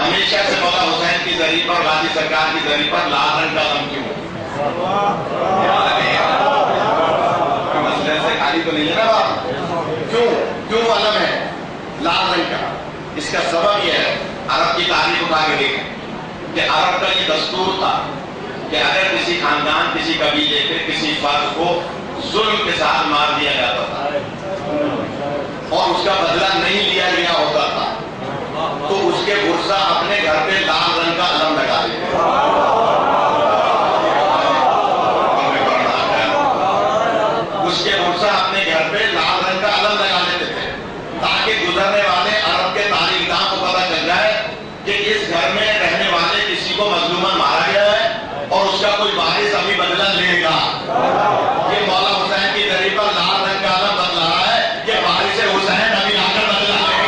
ہمیشہ سے مولا حسین کی زری پر، غازی سرکار کی زری پر لال رنگ کا علم کیوں؟ مسئلے سے خالی تو نہیں ہے نا بات؟ کیوں علم ہے لال رنگ کا؟ اس کا سبب یہ ہے، عرب کی تاریخ اٹھا کے دیکھیں کہ عرب کا یہ دستور تھا کہ اگر کسی خاندان، کسی قبیلے کے کسی فرد کو ظلم کے ساتھ مار دیا جاتا تھا اور اس کا بدلہ نہیں لیا گیا ہوتا تھا تو اس کے ورثہ اپنے گھر پہ لال رنگ کا علم لگا دیتے تھے۔ اس کے ورثہ اپنے گھر پہ لال رنگ کا علم لگا دیتے تھے تاکہ گزرنے والے عرب کے تاریخ داں کو پتہ چل جائے کہ اس گھر میں رہنے والے کسی کو مظلوماً مارا گیا ہے اور اس کا کوئی وارث ابھی بدلہ لے گا۔ یہ مولا حسین کی زری پر لال رنگ کا علم بدل رہا ہے کہ وارث حسین ابھی آ کر بدلہ لے گا۔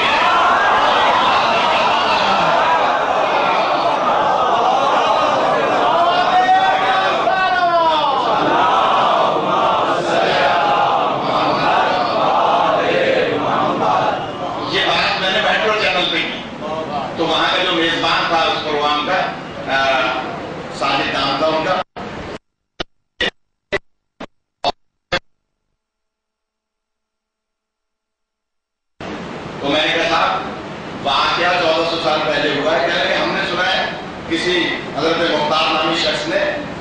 یہ بات میں نے میٹرو چینل پہ کی تو وہاں کا جو میزبان تھا اس پروگرام کا، ساجد نام تھا ان کا، تو میں نے کہا صاحب واقعہ 1400 سال پہلے ہوا ہے، کہہ رہے ہم نے سنا ہے کسی حضرت مختار نامی شخص نے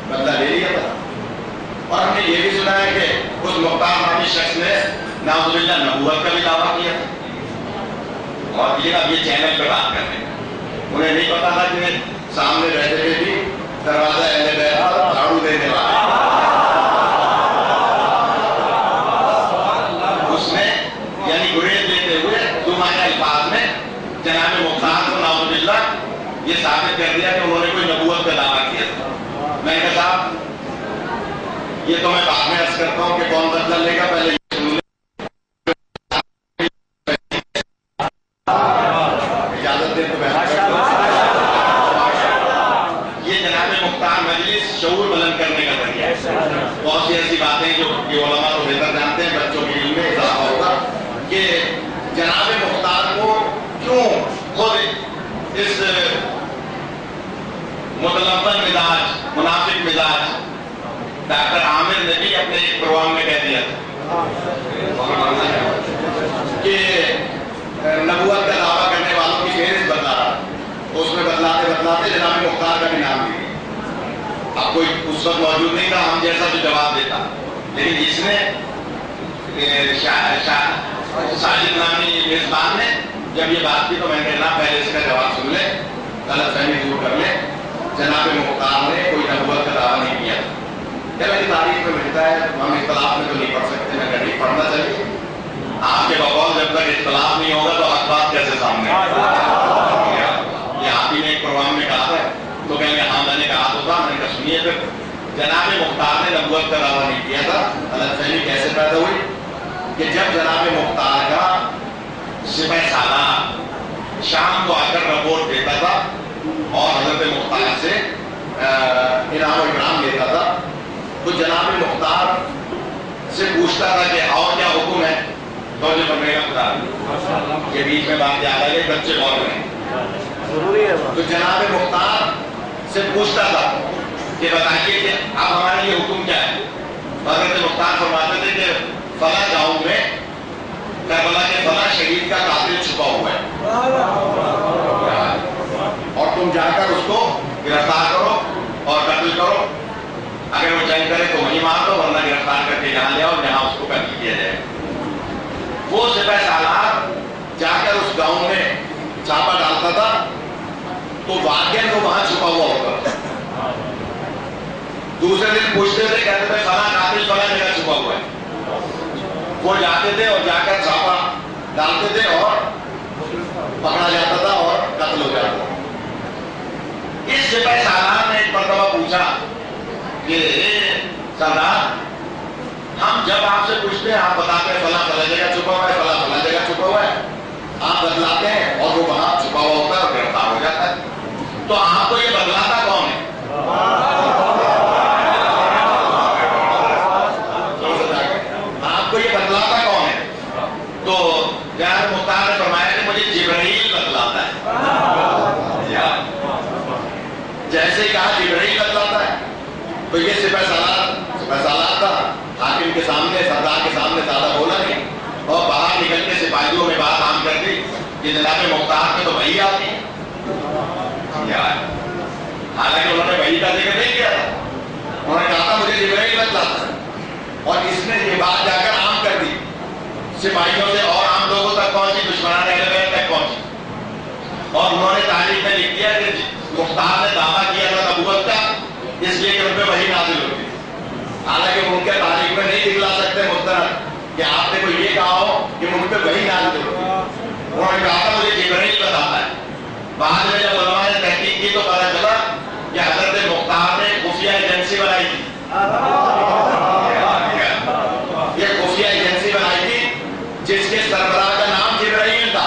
بدلہ لے لیا تھا اور ہم نے یہ بھی سنا ہے کہ اس مختار نامی شخص نے نعوذ باللہ نبوت کا بھی دعویٰ کیا تھا۔ اور یہ اب یہ چینل پہ بات کرتے ہیں، انہیں نہیں پتا تھا کہ سامنے رہتے ہوئے بھی دروازہ اہل بیت پر جھاڑو دینے والا اس نے یعنی گریز لیتے ہوئے زمانہ الفاظ میں جناب مختار کو نعوذ باللہ یہ ثابت کر دیا کہ انہوں نے کوئی نبوت کا دعویٰ کیا تھا۔ میں نے کہا صاحب یہ تو میں بعد میں عرض کرتا ہوں کہ کون بدلہ لے گا، پہلے اجازت دے تو یہ جناب مختار مجلس شعور بلند کرنے کا ذریعہ ہے۔ بہت سی ایسی باتیں جو یہ علماء تو بہتر جانتے ہیں، بچوں کے علم میں اضافہ ہوگا کہ جناب مختار کو کیوں خود اس متلبن مزاج، منافق مزاج ڈاکٹر عامر نے بھی اپنے ایک پروگرام میں کہہ دیا تھا کہ نبوت کا دعویٰ کرنے والوں کی فہرست بتلا رہا، تو اس میں بتلاتے جناب مختار کا بھی نام لیا۔ اب کوئی اس وقت موجود نہیں تھا ہم جیسا جو جواب دیتا، لیکن اس نے ساجد نامی میزبان نے جب یہ بات کی تو میں نے کہا پہلے اس کا جواب سن لے، غلط فہمی دور کر لے۔ جناب مختار نے کوئی نبوت کا دعویٰ نہیں کیا، جب میری تاریخ میں ملتا ہے ہم اختلاف میں تو نہیں پڑھ سکتے، میں کہیں پڑھنا چاہیے۔ آپ کے بقول جب تک اختلاف نہیں ہوگا تو حق بات کیسے سامنے یہ آپ ہی نے ایک پروگرام میں کہا تھا تو کہیں گے ہاں میں نے کہا تو تھا، میں نے کہا سنیے پھر جناب مختار نے نبوت کا دعویٰ نہیں کیا تھا۔ غلط فہمی کیسے پیدا ہوئی کہ جب جناب مختار کا سپہ سالار شام کو آ کر رپورٹ دیتا تھا اور حضرت مختار سے انعام و اکرام لیتا تھا تو جناب مختار سے پوچھتا تھا کہ اور کیا حکم ہے، تو جو بننے کا خدا یہ بیچ میں بات یاد آ گئی، بچے غور کریں ضروری ہے۔ تو جناب مختار سے پوچھتا تھا کہ بتائیے کہ اب ہمارے لیے حکم کیا ہے، حضرت مختار فرماتے تھے کہ فلاں گاؤں میں کربلا کے فلاں شہید کا قاتل چھپا ہوا ہے اور تم جا کر اس کو گرفتار کرو اور قتل کرو، اگر وہ جنگ کرے تو وہیں مار دو ورنہ گرفتار کر کے یہاں لے آؤ جہاں اس کو قتل کیا جائے۔ وہ سپہ سالار جا کر اس گاؤں میں چھاپا ڈالتا تھا تو واقعی وہ وہاں چھپا ہوا ہوتا تھا۔ دوسرے دن پوچھتے تھے، کہتے تھے فلاں قاتل فلاں جگہ چھپا ہوا ہے، وہ جاتے تھے اور جا کر چھاپا ڈالتے تھے اور پکڑا جاتا تھا اور قتل ہو جاتا تھا۔ اس سپہ سالار نے ایک مرتبہ پوچھا کہ سردار ہم جب آپ سے پوچھتے ہیں آپ بتاتے ہیں فلاں فلاں جگہ چھپا ہوا ہے، فلاں فلاں جگہ چھپا ہوا ہے، آپ بتلاتے ہیں اور وہ وہاں چھپا ہوا ہوتا ہے اور گرفتار ہو جاتا ہے، تو آپ کو یہ بتلاتا کون ہے؟ آپ کو یہ بتلاتا کون ہے؟ تو جناب مختار نے فرمایا کہ مجھے جبرائیل بتلاتا ہے۔ تو یہ سپہ سالار تھا، حاکم کے سامنے، سردار کے سامنے زیادہ بولا نہیں، اور باہر نکل کے سپاہیوں میں بات عام کر دی کہ جناب مختار میں تو وہی آتی ہے، حالانکہ انہوں نے وہی کا ذکر نہیں کیا تھا، انہوں نے کہا تھا مجھے جبرائیل بتلاتا ہے، اور اس نے یہ بات جا کر عام کر دی، سپاہیوں سے اور عام لوگوں تک پہنچی، دشمنان اہل بیت تک پہنچی، اور انہوں نے تاریخ میں لکھ دیا کہ مختار نے دعویٰ کیا تھا نبوت کا، اس لیے کہ ان پہ وحی نازل ہوتی، حالانکہ وہ ان کے تاریخ میں نہیں دکھلا سکتے مستند کہ آپ نے کوئی یہ کہا ہو کہ ان پہ وحی نازل ہوتی، انہوں نے کہا تھا مجھے جبرائیل بتاتا ہے۔ بعد میں جب علماء نے تحقیق کی تو پتہ چلا کہ حضرت مختار نے خفیہ ایجنسی بنائی تھی، یہ خفیہ ایجنسی بنائی تھی جس کے سربراہ کا نام جبرائیل تھا۔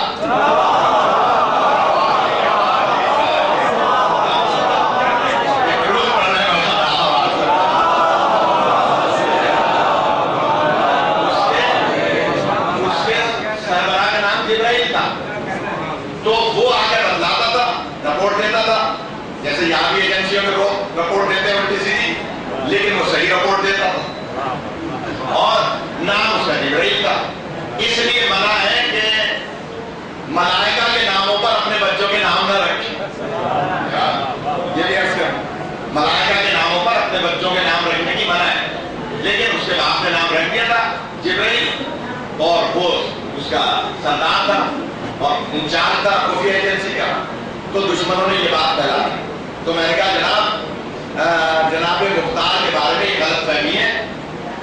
تو وہ آ کر بتلاتا تھا، رپورٹ دیتا تھا، جیسے یہاں بھی ایجنسیوں میں لوگ رپورٹ دیتے ہیں الٹی سیدھی، لیکن وہ صحیح رپورٹ دیتا تھا، اور نام اس کا جبرائیل تھا۔ اس لیے منع ہے کہ ملائکہ کے ناموں پر اپنے بچوں کے نام نہ رکھیں، یہ عرض کریں، ملائکہ کے ناموں پر اپنے بچوں کے نام رکھنے کی منع ہے، لیکن اس کے باپ نے نام رکھ دیا تھا جبرائیل، اور وہ اس کا سردار تھا اور انچارج تھا خفیہ ایجنسی کا، تو دشمنوں نے یہ بات پھیلا دی۔ تو میں نے کہا جناب مختار کے بارے میں ایک غلط فہمی ہے،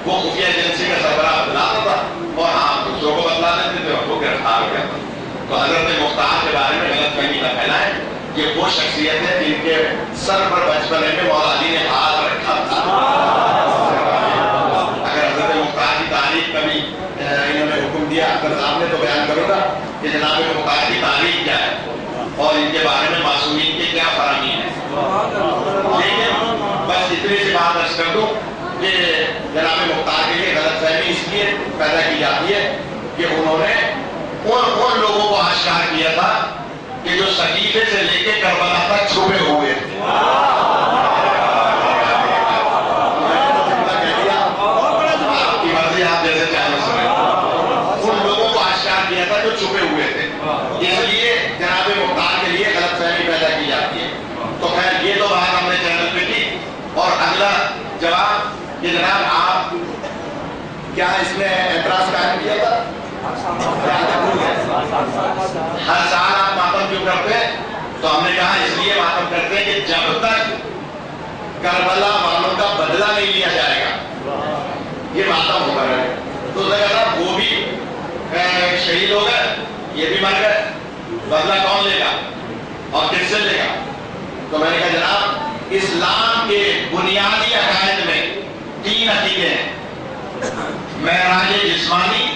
وہ خفیہ ایجنسی کا سربراہ بتلاتا تھا اور ہاں دوسروں کو بتلا دیتے تھے اور وہ گرفتار ہو گیا۔ تو حضرت مختار کے بارے میں غلط فہمی نہ پھیلائیں، یہ وہ شخصیت ہے جن کے سر پر بچپنے میں مولا علی نے ہاتھ رکھا تھا۔ اگر حضرت مختار کی تاریخ کبھی انہوں نے حکم دیا اکبر صاحب نے تو بیان کروں گا کہ جناب مختار کی تاریخ کیا ہے اور ان کے بارے میں معصومین کے کیا فرامین ہیں، لیکن بس اتنی سی بات عرض کر دوں کہ جناب مختار کے لیے غلط فہمی اس لیے پیدا کی جاتی ہے کہ انہوں نے ان لوگوں کو آشکار کیا تھا کہ جو سقیفے سے لے کے کربلا تک چھپے ہوئے تھے، آپ جیسے چاہے سنیں، ان لوگوں کو آشکار کیا تھا جو چھپے ہوئے تھے، اس لیے جناب مختار کے لیے غلط فہمی پیدا کی جاتی ہے۔ تو خیر یہ تو بات ہم نے چینل پہ کی، اور اگلا جواب کہ جناب آپ کیا اس میں اعتراض قائم کیا تھا؟ ہر سال آپ ماتم کیوں کرتے ہیں؟ تو ہم نے کہا اس لیے ماتم کرتے ہیں کہ جب تک کربلا والوں کا بدلہ نہیں لیا جائے گا یہ ماتم ہو رہا ہے۔ تو اس نے کہا وہ بھی شہید ہو گئے، یہ بھی مر گئے، بدلہ کون لے گا اور کس سے لے گا؟ تو میں نے کہا جناب اسلام کے بنیادی عقائد میں 3 عقیدے ہیں، معراج جسمانی،